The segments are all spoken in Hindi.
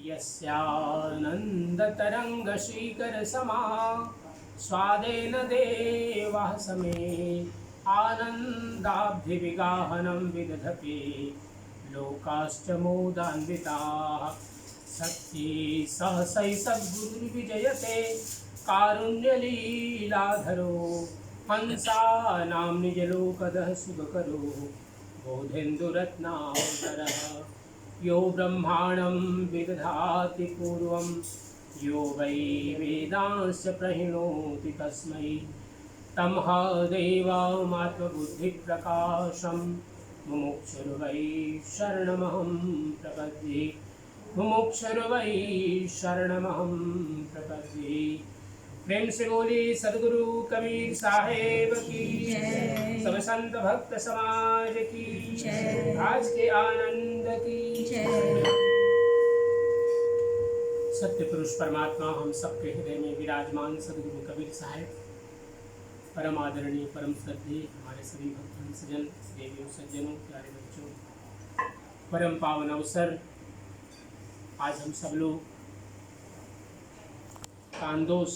यस्यानन्दतरङ्गशीकरसमा स्वादेन देवः समे आनन्दाब्धिविगाहनं विदधते लोकाश्च मोदान्विताः। सत्ये सहसै सद्गुरुर्विजयते कारुण्यलीलाधरो हंसानां निजलोकदः सुखकरो बोधेन्दुरत्नाकरः। यो ब्रह्माणं विदधाति पूर्वं यो वै वेदांश्च प्रहिणोति तस्मै तमः देवमात्मबुद्धिप्रकाशं मुमुक्षुर्वै शरणमहं प्रपद्ये मुमुक्षुर्वै शरणमहं प्रपद्ये। प्रेम से बोली सद्गुरु कबीर साहेब की जय, सब संत भक्त समाज की जय, आज के आनंद की जय। सत्य पुरुष परमात्मा हम सबके हृदय में विराजमान सद्गुरु कबीर साहेब परम आदरणीय परम श्रद्धेय हमारे सभी भक्तों सज्जन देवियों सज्जनों प्यारे बच्चों, परम पावन अवसर आज हम सब लोग कांदोस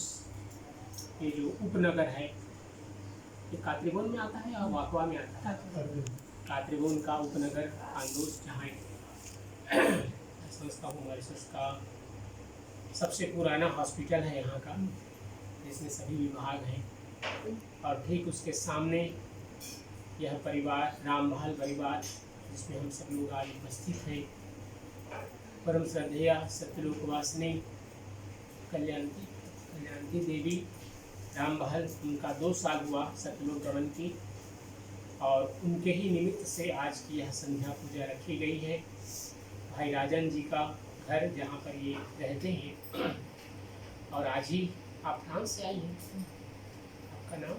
ये जो उपनगर है ये कात्रिबोन में आता है या वाकवा में आता है? कात्रिबोन का उपनगर कांदोस जहाँ संस्था मॉरिशस का सबसे पुराना हॉस्पिटल है यहाँ का, जिसमें सभी विभाग हैं। और ठीक उसके सामने यह परिवार रामभाल परिवार जिसमें हम सब लोग आज उपस्थित हैं। परम श्रद्धेया सत्यलोकवासिनी कल्याणी देवी रामभाल, उनका 2 साल हुआ सत्यलोक गमन की, और उनके ही निमित्त से आज की यह संध्या पूजा रखी गई है। भाई राजन जी का घर जहाँ पर ये रहते हैं, और आज ही आप फ्रांस से आई हैं, आपका नाम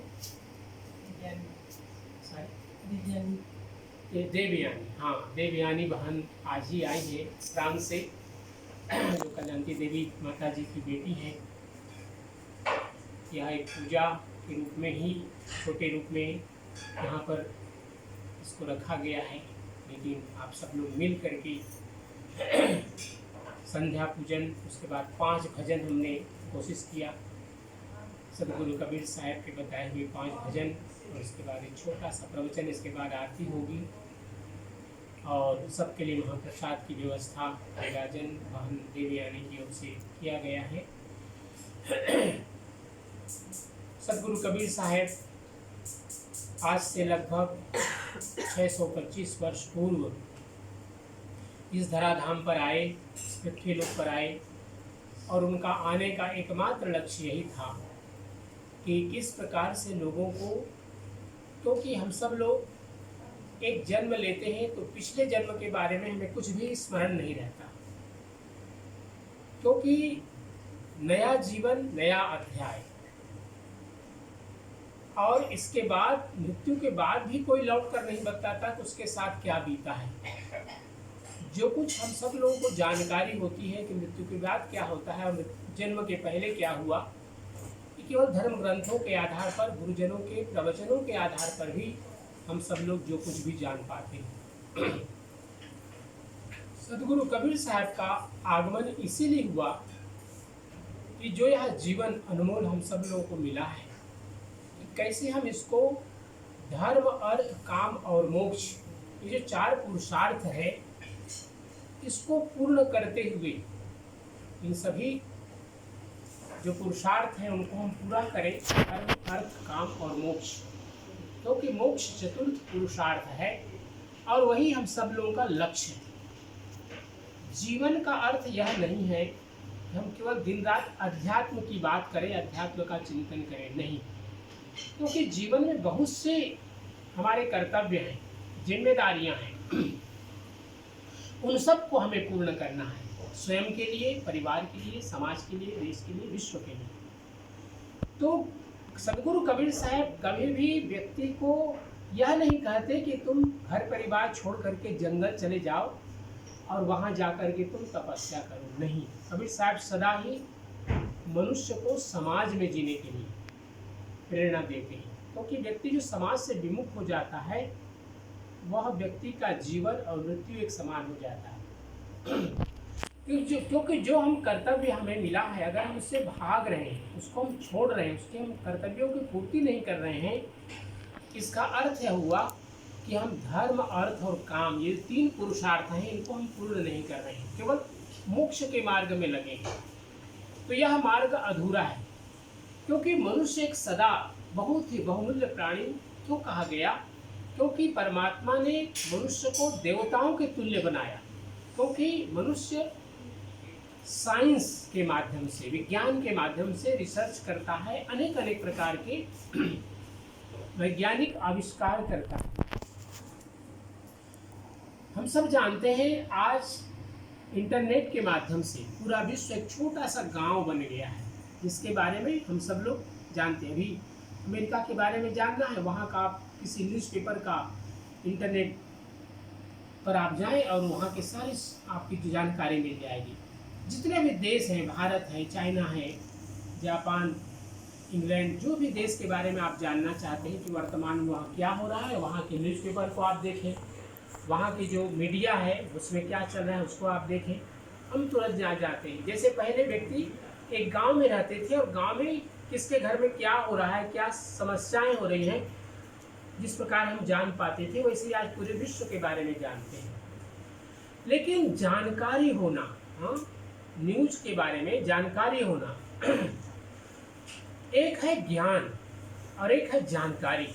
देवयानी, हाँ देवयानी बहन आज ही आई है फ्रांस से, जो कल्याणी देवी माता जी की बेटी है। यह एक पूजा के रूप में ही छोटे रूप में यहाँ पर इसको रखा गया है, लेकिन आप सब लोग मिल करके संध्या पूजन, उसके बाद 5 भजन हमने कोशिश किया, सद्गुरु कबीर साहब के बताए हुए 5 भजन, और इसके बाद एक छोटा सा प्रवचन, इसके बाद आरती होगी, और सबके लिए महाप्रसाद की व्यवस्था राजन बहन देवयानी की ओर से किया गया है। सद्गुरु कबीर साहब आज से लगभग 625 वर्ष पूर्व इस धराधाम पर आए, इस पृथ्वी लोक पर आए, और उनका आने का एकमात्र लक्ष्य यही था कि किस प्रकार से लोगों को, क्योंकि हम सब लोग एक जन्म लेते हैं तो पिछले जन्म के बारे में हमें कुछ भी स्मरण नहीं रहता, क्योंकि नया जीवन नया अध्याय, और इसके बाद मृत्यु के बाद भी कोई लौट कर नहीं बताता कि उसके साथ क्या बीता है। जो कुछ हम सब लोगों को जानकारी होती है कि मृत्यु के बाद क्या होता है और जन्म के पहले क्या हुआ, केवल धर्म ग्रंथों के आधार पर, गुरुजनों के प्रवचनों के आधार पर भी हम सब लोग जो कुछ भी जान पाते हैं। सद्गुरु कबीर साहब का आगमन इसीलिए हुआ कि जो यह जीवन अनमोल हम सब लोगों को मिला है, कि कैसे हम इसको धर्म, अर्थ, काम और मोक्ष, ये जो 4 पुरुषार्थ है, इसको पूर्ण करते हुए इन सभी जो पुरुषार्थ हैं उनको हम पूरा करें, धर्म, अर्थ, काम और मोक्ष, क्योंकि मोक्ष चतुर्थ पुरुषार्थ है और वही हम सब लोगों का लक्ष्य है। जीवन का अर्थ यह नहीं है कि हम केवल दिन रात अध्यात्म की बात करें, अध्यात्म का चिंतन करें, नहीं, क्योंकि जीवन में बहुत से हमारे कर्तव्य हैं, जिम्मेदारियां हैं, उन सब को हमें पूर्ण करना है, स्वयं के लिए, परिवार के लिए, समाज के लिए, देश के लिए, विश्व के लिए। तो सद्गुरु कबीर साहब कभी भी व्यक्ति को यह नहीं कहते कि तुम घर परिवार छोड़ करके जंगल चले जाओ और वहाँ जा कर के तुम तपस्या करो, नहीं। कबीर साहब सदा ही मनुष्य को समाज में जीने के लिए प्रेरणा देते हैं, क्योंकि व्यक्ति जो समाज से विमुख हो जाता है वह व्यक्ति का जीवन और मृत्यु एक समान हो जाता है। क्योंकि जो हम कर्तव्य हमें मिला है, अगर हम उससे भाग रहे हैं, उसको हम छोड़ रहे हैं, उसके हम कर्तव्यों की पूर्ति नहीं कर रहे हैं, इसका अर्थ यह हुआ कि हम धर्म, अर्थ और काम, ये तीन पुरुषार्थ हैं, इनको हम पूर्ण नहीं कर रहे हैं, केवल मोक्ष के मार्ग में लगे हैं। तो यह मार्ग अधूरा है, क्योंकि मनुष्य एक सदा बहुत ही बहुमूल्य प्राणी क्यों कहा गया? क्योंकि परमात्मा ने मनुष्य को देवताओं के तुल्य बनाया। क्योंकि मनुष्य साइंस के माध्यम से, विज्ञान के माध्यम से रिसर्च करता है, अनेक अनेक प्रकार के वैज्ञानिक आविष्कार करता है। हम सब जानते हैं आज इंटरनेट के माध्यम से पूरा विश्व एक छोटा सा गांव बन गया है, जिसके बारे में हम सब लोग जानते हैं। अभी अमेरिका के बारे में जानना है, वहाँ का आप किसी न्यूज़पेपर का इंटरनेट पर आप जाएं और वहाँ के सारी आपकी जो जानकारी मिल जाएगी। जितने भी देश हैं, भारत है, चाइना है, जापान, इंग्लैंड, जो भी देश के बारे में आप जानना चाहते हैं कि वर्तमान में वहाँ क्या हो रहा है, वहाँ के न्यूज़पेपर को आप देखें, वहाँ की जो मीडिया है उसमें क्या चल रहा है उसको आप देखें, हम तुरंत जाते हैं। जैसे पहले व्यक्ति एक गांव में रहते थे और गांव में किसके घर में क्या हो रहा है, क्या समस्याएं हो रही हैं, जिस प्रकार हम जान पाते थे, वैसे ही आज पूरे विश्व के बारे में जानते हैं। लेकिन जानकारी होना, न्यूज के बारे में जानकारी होना एक है ज्ञान और एक है जानकारी,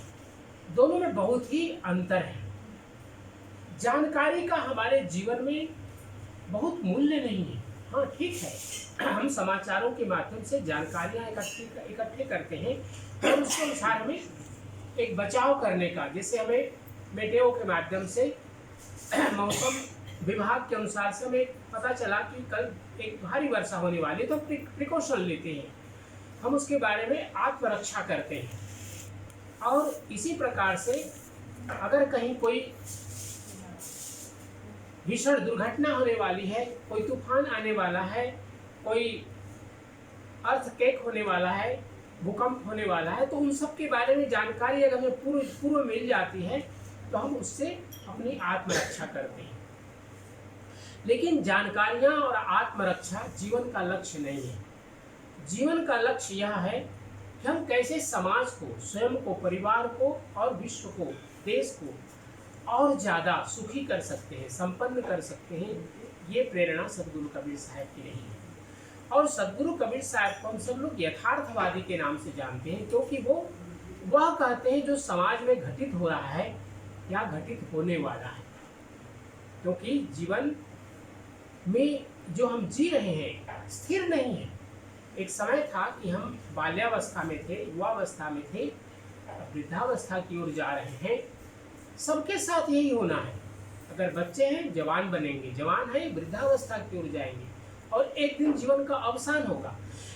दोनों में बहुत ही अंतर है। जानकारी का हमारे जीवन में बहुत मूल्य नहीं है। हाँ ठीक है, हम समाचारों के माध्यम से जानकारियाँ इकट्ठे करते हैं और उसके अनुसार हमें एक बचाव करने का, जैसे हमें मेटेओ के माध्यम से मौसम विभाग के अनुसार से हमें पता चला कि कल एक भारी वर्षा होने वाली, तो प्रिकॉशन लेते हैं, हम उसके बारे में आत्मरक्षा करते हैं। और इसी प्रकार से अगर कहीं कोई भीषण दुर्घटना होने वाली है, कोई तूफान आने वाला है, कोई अर्थक्वेक होने वाला है, भूकंप होने वाला है, तो उन सब के बारे में जानकारी अगर हमें पूर्व मिल जाती है तो हम उससे अपनी आत्मरक्षा करते हैं। लेकिन जानकारियां और आत्मरक्षा जीवन का लक्ष्य नहीं है। जीवन का लक्ष्य यह है कि हम कैसे समाज को, स्वयं को, परिवार को और विश्व को, देश को और ज़्यादा सुखी कर सकते हैं, संपन्न कर सकते हैं। ये प्रेरणा सदगुरु कबीर साहब की रही है। और सदगुरु कबीर साहब को हम सब लोग यथार्थवादी के नाम से जानते हैं, क्योंकि वो वह कहते हैं जो समाज में घटित हो रहा है या घटित होने वाला है। क्योंकि जीवन में जो हम जी रहे हैं स्थिर नहीं है। एक समय था कि हम बाल्यावस्था में थे, युवावस्था में थे, वृद्धावस्था की ओर जा रहे हैं। सबके साथ यही होना है। अगर बच्चे हैं जवान बनेंगे, जवान है वृद्धावस्था की ओर जाएंगे और एक दिन जीवन का अवसान होगा।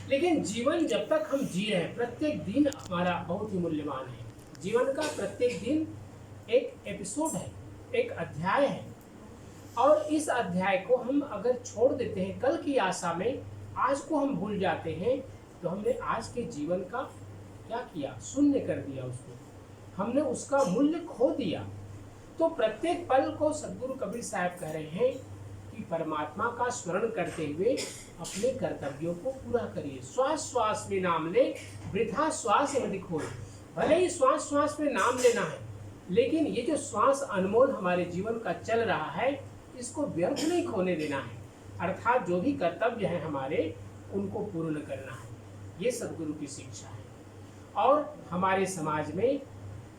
लेकिन जीवन जब तक हम जी रहे हैं, प्रत्येक दिन हमारा बहुत ही मूल्यवान है। जीवन का प्रत्येक दिन एक एपिसोड है, एक अध्याय है। और इस अध्याय को हम अगर छोड़ देते हैं कल की आशा में, आज को हम भूल जाते हैं, तो हमने आज के जीवन का क्या किया? शून्य कर दिया उसको, हमने उसका मूल्य खो दिया। तो प्रत्येक पल को सदगुरु कबीर साहब कह रहे हैं कि परमात्मा का स्मरण करते हुए अपने कर्तव्यों को पूरा करिए। श्वास श्वास में नाम ले, वृथा श्वास मत खोए। भले ही श्वास श्वास में नाम लेना है, लेकिन ये जो श्वास अनमोल हमारे जीवन का चल रहा है, इसको व्यर्थ नहीं खोने देना है। अर्थात जो भी कर्तव्य है हमारे, उनको पूर्ण करना है। ये सदगुरु की शिक्षा है। और हमारे समाज में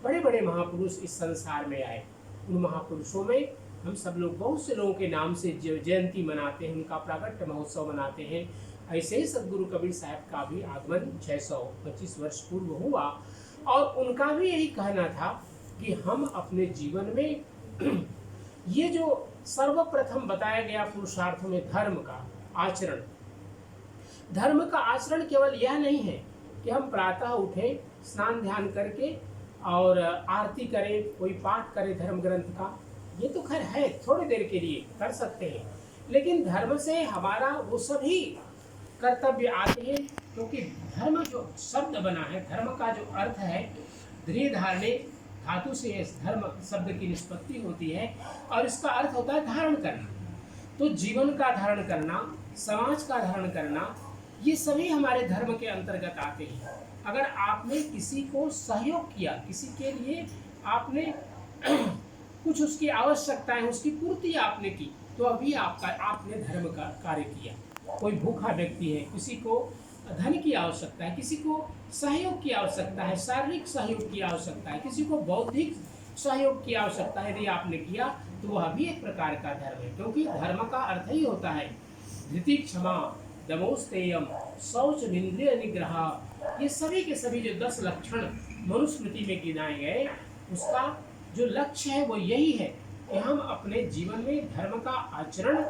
बड़े बड़े महापुरुष इस संसार में आए। उन महापुरुषों में हम सब लोग बहुत से लोगों के नाम से जयंती मनाते हैं, उनका प्राकट्य महोत्सव मनाते हैं। ऐसे ही सदगुरु कबीर साहब का भी आगमन 625 वर्ष पूर्व हुआ और उनका भी यही कहना था कि हम अपने जीवन में ये जो सर्वप्रथम बताया गया पुरुषार्थों में धर्म का आचरण, धर्म का आचरण केवल यह नहीं है कि हम प्रातः उठें, स्नान ध्यान करके और आरती करें, कोई पाठ करें धर्म ग्रंथ का। ये तो खैर है, थोड़ी देर के लिए कर सकते हैं, लेकिन धर्म से हमारा वो सभी कर्तव्य आते हैं। क्योंकि धर्म जो शब्द बना है, धर्म का जो अर्थ है, धृ धारणे धातु से इस धर्म शब्द की निष्पत्ति होती है और इसका अर्थ होता है धारण करना। तो जीवन का धारण करना, समाज का धारण करना, ये सभी हमारे धर्म के अंतर्गत आते हैं। अगर आपने किसी को सहयोग किया, किसी के लिए आपने कुछ उसकी आवश्यकताएं, उसकी पूर्ति आपने की, तो अभी आपने धर्म का कार्य किया। कोई भूखा व्यक्ति है, किसी को धन की आवश्यकता है, किसी को सहयोग की आवश्यकता है, शारीरिक सहयोग की आवश्यकता है, किसी को बौद्धिक सहयोग की आवश्यकता है, यदि आपने किया तो वह भी एक प्रकार का धर्म है। क्योंकि धर्म का अर्थ ही होता है धृति, क्षमा, दमोस्तेयम, शौच, इंद्रिय निग्रह। ये सभी के सभी जो 10 लक्षण मनुस्मृति में गिनाए गए, उसका जो लक्ष्य है वो यही है कि हम अपने जीवन में धर्म का आचरण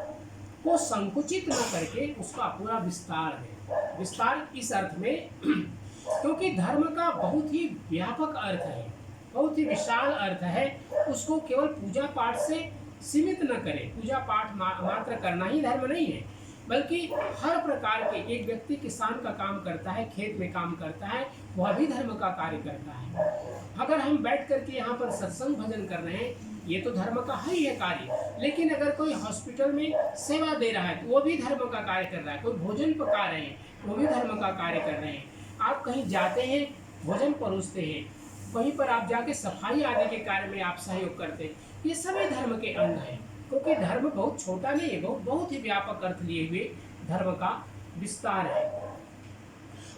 को संकुचित न करके उसका पूरा विस्तार है। विस्तार इस अर्थ में क्योंकि धर्म का बहुत ही व्यापक अर्थ है, बहुत ही विशाल अर्थ है। उसको केवल पूजा पाठ से सीमित न करें। पूजा पाठ मात्र करना ही धर्म नहीं है, बल्कि हर प्रकार के, एक व्यक्ति किसान का काम करता है, खेत में काम करता है, वह भी धर्म का कार्य करता है। अगर हम बैठ करके यहाँ पर सत्संग भजन कर रहे हैं, ये तो धर्म का ही है कार्य। लेकिन अगर कोई हॉस्पिटल में सेवा दे रहा है तो वो भी धर्म का कार्य कर रहा है। कोई भोजन पका रहे हैं, वो भी धर्म का कार्य कर रहे हैं। आप कहीं जाते हैं, भोजन परोसते हैं, वहीं पर आप जाके सफाई आदि के कार्य में आप सहयोग करते हैं, ये सभी धर्म के अंग हैं। क्योंकि धर्म बहुत छोटा नहीं है, बहुत ही व्यापक अर्थ लिए हुए धर्म का विस्तार है।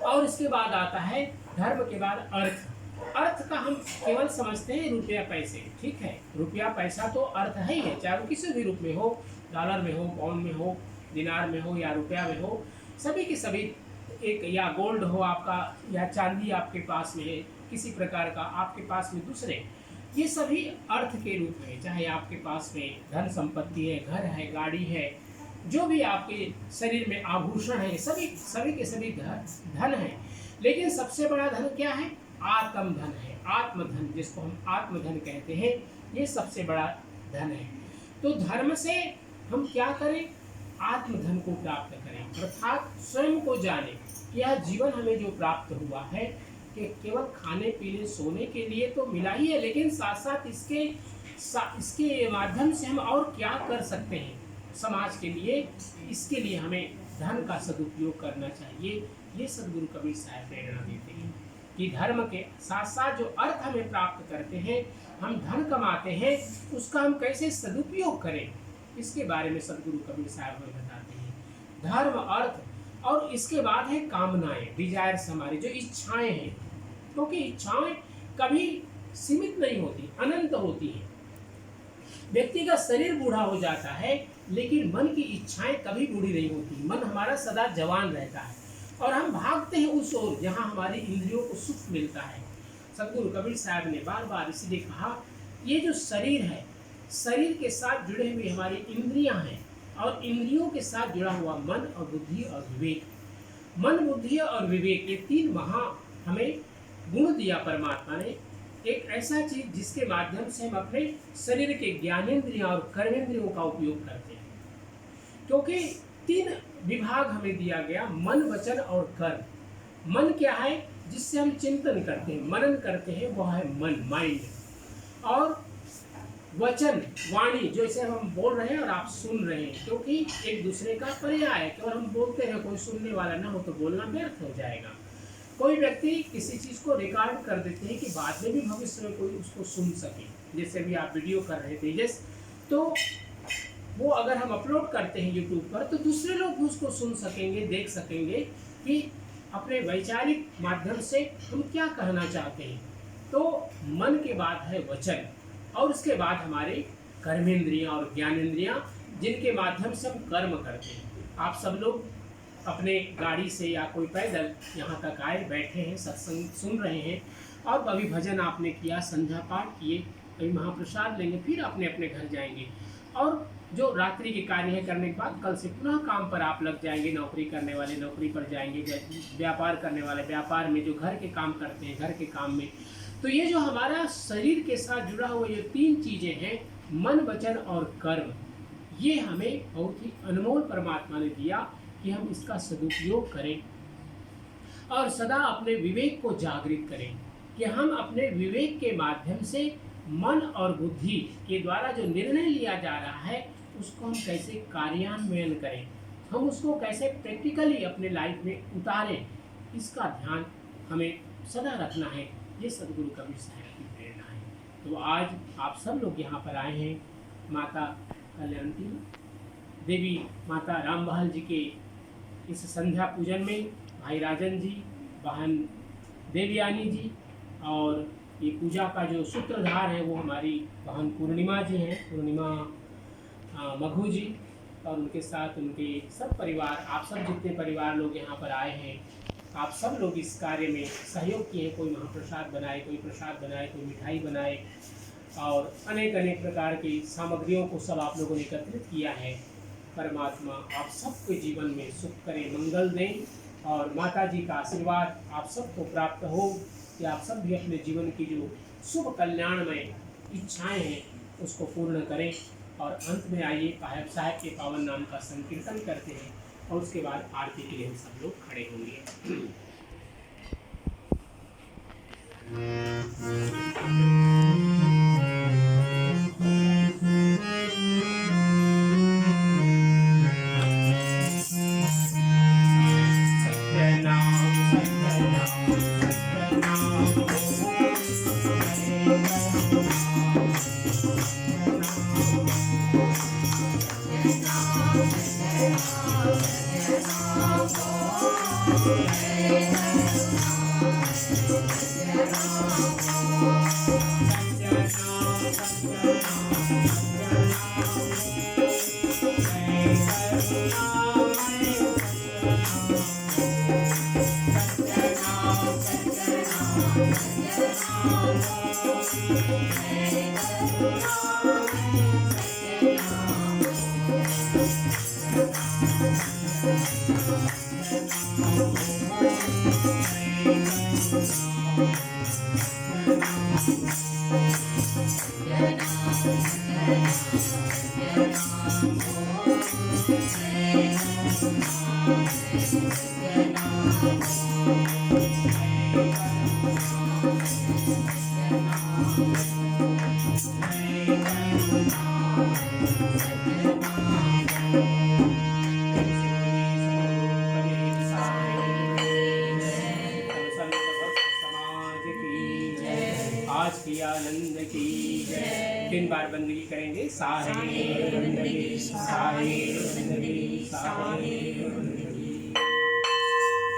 और इसके बाद आता है धर्म के बाद अर्थ। अर्थ का हम केवल समझते हैं रुपया पैसे, ठीक है, रुपया पैसा तो अर्थ है ही है, चाहे वो किसी भी रूप में हो, डॉलर में हो, पाउंड में हो, दिनार में हो या रुपया में हो, सभी के सभी एक, या गोल्ड हो आपका, या चांदी आपके पास में है किसी प्रकार का, आपके पास में दूसरे, ये सभी अर्थ के रूप में। चाहे आपके पास में धन संपत्ति है, घर है, गाड़ी है, जो भी आपके शरीर में आभूषण है, सभी के सभी धन है। लेकिन सबसे बड़ा धन क्या है? आत्मधन है। आत्मधन, जिसको हम आत्मधन कहते हैं, ये सबसे बड़ा धन है। तो धर्म से हम क्या करें? आत्मधन को प्राप्त करें, अर्थात स्वयं को जाने कि यह जीवन हमें जो प्राप्त हुआ है कि केवल खाने पीने सोने के लिए तो मिला ही है, लेकिन साथ साथ इसके माध्यम से हम और क्या कर सकते हैं समाज के लिए। इसके लिए हमें धन का सदुपयोग करना चाहिए। ये सदगुरु कबीर साहब प्रेरणा देते हैं कि धर्म के साथ साथ जो अर्थ हमें प्राप्त करते हैं, हम धन कमाते हैं, उसका हम कैसे सदुपयोग करें, इसके बारे में सदगुरु कबीर साहब हमें बताते हैं। धर्म, अर्थ, और इसके बाद है कामनाएं, डिजायर्स, हमारी जो इच्छाएं हैं। क्योंकि इच्छाएं कभी सीमित नहीं होती, अनंत होती हैं। व्यक्ति का शरीर बूढ़ा हो जाता है, लेकिन मन की इच्छाएं कभी बूढ़ी नहीं होती। मन हमारा सदा जवान रहता है और हम भागते हैं उस ओर जहां हमारी इंद्रियों को सुख मिलता है। सदगुरु कबीर साहब ने बार बार इसलिए कहा, ये जो शरीर है, शरीर के साथ जुड़े हुए हमारी इंद्रियां हैं, और इंद्रियों के साथ जुड़ा हुआ मन और बुद्धि और विवेक। मन, बुद्धि और विवेक, ये 3 महा हमें गुण दिया परमात्मा ने। एक ऐसा चीज जिसके माध्यम से हम अपने शरीर के ज्ञानेंद्रियों और कर्मेंद्रियों का उपयोग करते हैं। क्योंकि 3 विभाग हमें दिया गया, मन, वचन और कर्म। मन क्या है? जिससे हम चिंतन करते हैं, मनन करते हैं, वह है मन, माइंड। और वचन, वाणी, जो इसे हम बोल रहे हैं और आप सुन रहे हैं, क्योंकि एक दूसरे का पर्याय है। केवल हम बोलते हैं, कोई सुनने वाला ना हो तो बोलना व्यर्थ हो जाएगा। कोई व्यक्ति किसी चीज को रिकॉर्ड कर देते हैं कि बाद में भी भविष्य में कोई उसको सुन सके। जैसे अभी आप वीडियो कर रहे थे, तो वो अगर हम अपलोड करते हैं यूट्यूब पर, तो दूसरे लोग भी उसको सुन सकेंगे, देख सकेंगे कि अपने वैचारिक माध्यम से हम क्या कहना चाहते हैं। तो मन के बाद है वचन, और उसके बाद हमारे कर्मेंद्रियां और ज्ञानेंद्रियां, जिनके माध्यम से हम कर्म करते हैं। आप सब लोग अपने गाड़ी से या कोई पैदल यहाँ तक आए, बैठे हैं, सत्संग सुन रहे हैं, और अभी भजन आपने किया, संध्या पाठ किए, कहीं महाप्रसाद लेंगे, फिर अपने अपने घर जाएंगे। और जो रात्रि के कार्य है करने के बाद कल से पुनः काम पर आप लग जाएंगे। नौकरी करने वाले नौकरी पर जाएंगे, व्यापार करने वाले व्यापार में, जो घर के काम करते हैं घर के काम में। तो ये जो हमारा शरीर के साथ जुड़ा हुआ ये 3 चीजें हैं, मन, वचन और कर्म, ये हमें बहुत ही अनमोल परमात्मा ने दिया कि हम इसका सदुपयोग करें और सदा अपने विवेक को जागृत करें, कि हम अपने विवेक के माध्यम से मन और बुद्धि के द्वारा जो निर्णय लिया जा रहा है उसको हम कैसे कार्यान्वयन करें, हम उसको कैसे प्रैक्टिकली अपने लाइफ में उतारें, इसका ध्यान हमें सदा रखना है। ये सदगुरु कबीर साहब की प्रेरणा है। तो आज आप सब लोग यहाँ पर आए हैं माता कल्याणी देवी, माता रामबहाल जी के इस संध्या पूजन में भाई राजन जी, बहन देवयानी जी, और ये पूजा का जो सूत्रधार है वो हमारी बहन पूर्णिमा जी हैं, पूर्णिमा मघू जी, और उनके साथ उनके सब परिवार, आप सब जितने परिवार लोग यहाँ पर आए हैं, आप सब लोग इस कार्य में सहयोग किए हैं। कोई महाप्रसाद बनाए, कोई प्रसाद बनाए, कोई मिठाई बनाए, और अनेक अनेक प्रकार की सामग्रियों को सब आप लोगों ने एकत्रित किया है। परमात्मा आप सबके जीवन में सुख करें, मंगल दें, और माता जी का आशीर्वाद आप सबको प्राप्त हो कि आप सब भी अपने जीवन की जो शुभ कल्याणमय इच्छाएं हैं उसको पूर्ण करें। और अंत में आइए साहब के पावन नाम का संकीर्तन करते हैं, और उसके बाद आरती के लिए हम सब लोग खड़े होंगे। आज की आनंद की जय। 3 बार बंदगी करेंगे। सारे बंदगी, सारे बंदगी, सारे बंदगी।